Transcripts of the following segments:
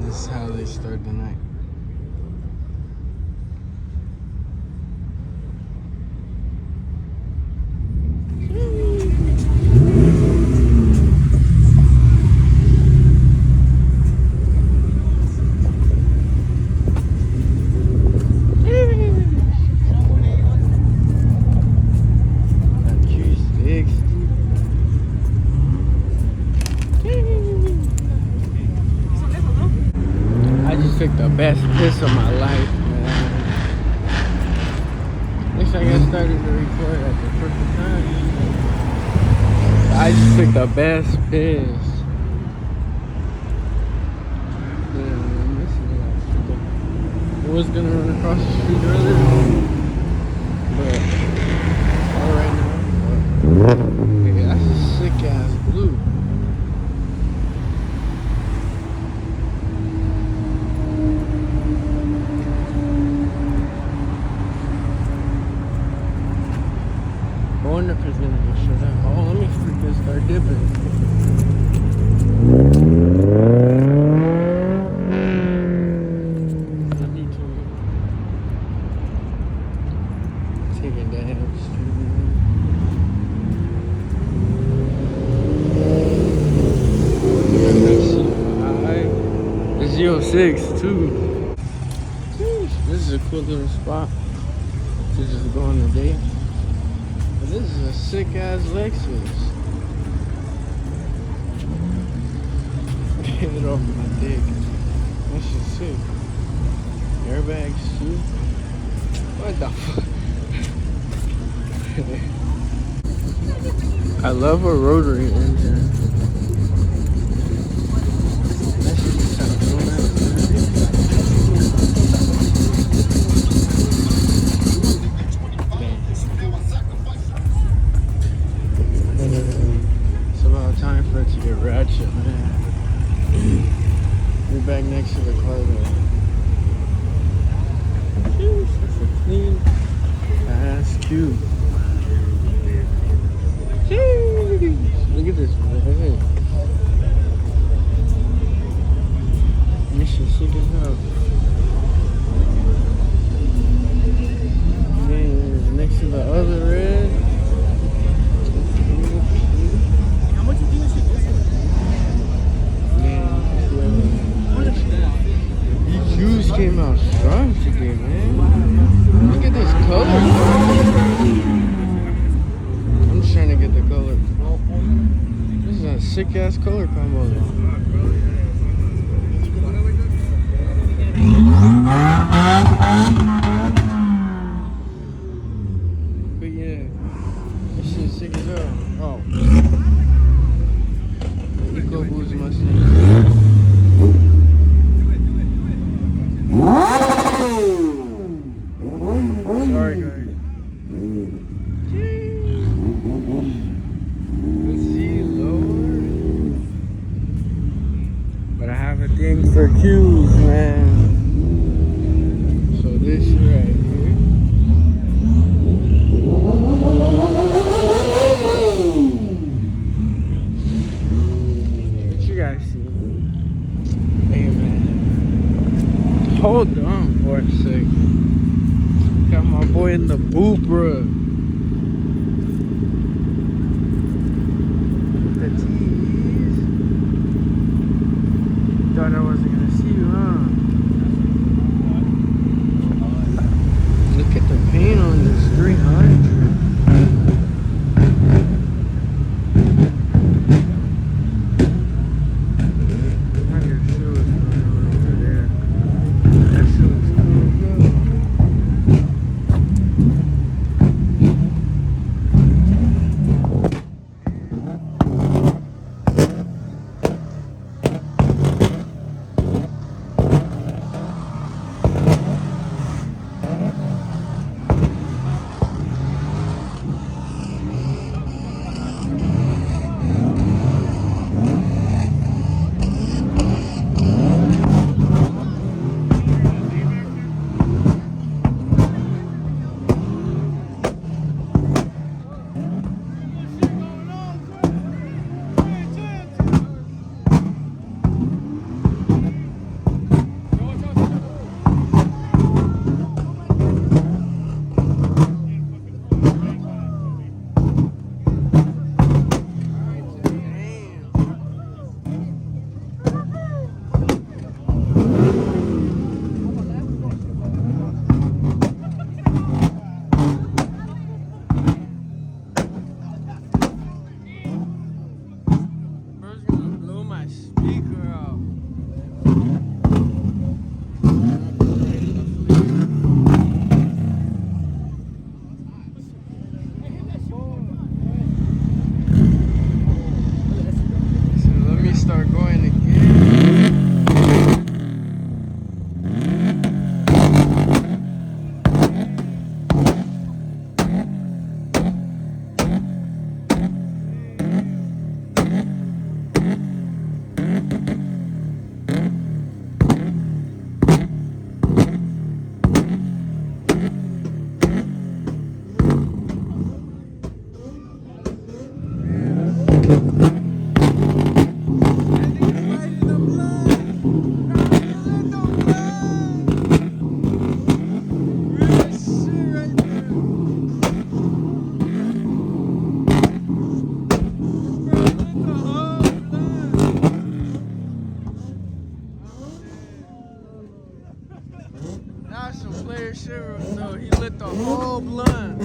This is how they start the night. Took the best piss of my life, man. Looks like I started to record at the perfect time. I just took the best piss. I was gonna run across the street earlier, but all right now. Hey, that's a sick ass blue. I wonder if it's gonna get shut out. Oh, let me freaking start dipping. I need to take it down the street. It's 06 too. This is a cool little spot to just go on a date. This is a sick ass Lexus. Get it off my dick. That shit's sick. Airbags too. What the fuck? I love a rotary engine. That shit just sounds so nice. Time for it to get ratchet, man. We're back next to the car though. Jeez, that's a clean ass cube. Jeez, look at this, man. This shit sick as hell. Man, next to the other red. These came out strong today, man. Look at this color. I'm just trying to get the color. This is a sick ass color combo though. But yeah, this shit's sick as hell. Oh. EcoBoost Mustang. Sorry guys. Let's see, Lord. But I have a thing for Q's, man. So this right here. What you guys see? Hey man. Hold on for a second. Got my boy in the booth, bruh. The tees. Thought I wasn't gonna see you, huh? Look at the paint on this 300. clear shit, so he lit the whole blunt.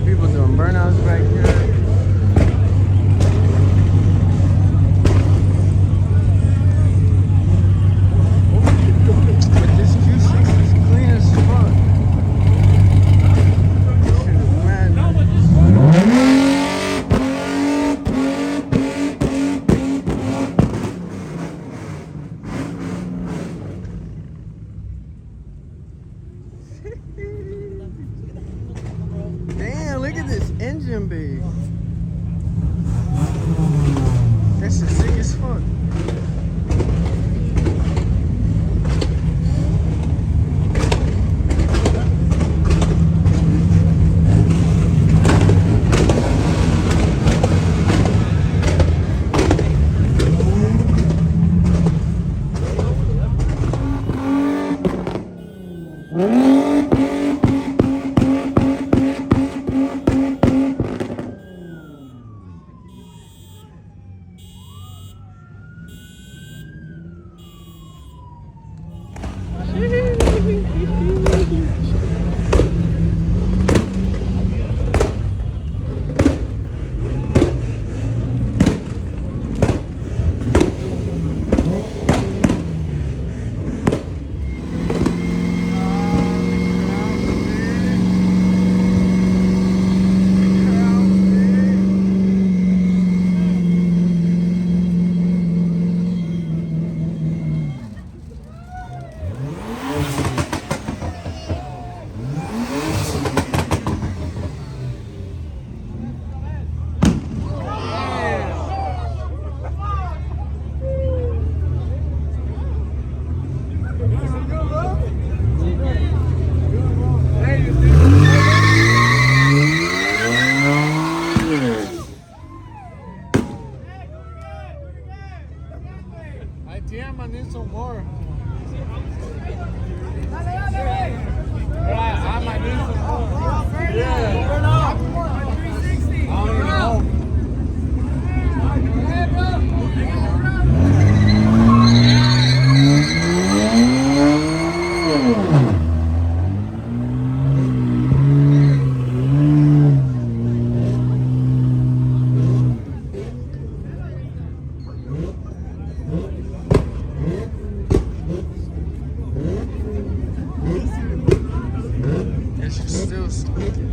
People doing burnouts back here. But this Q6 is clean as fuck. This shit is mad nice. Damn, look at this engine bay. That's the sick as fuck. Damn, I need some more. I might need some more. Yeah. I don't know. It's still crazy.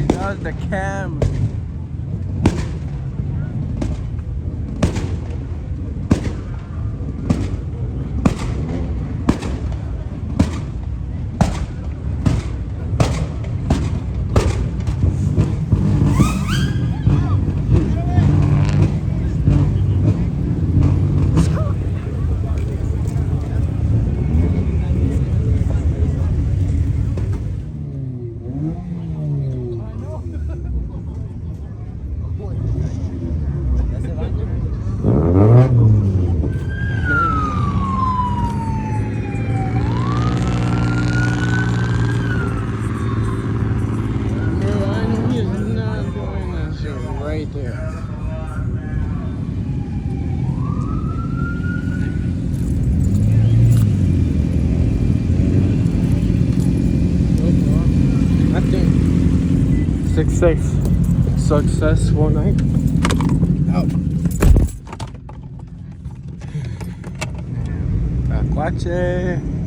That was the cam. Right there. I think successful night. Out. Backwache.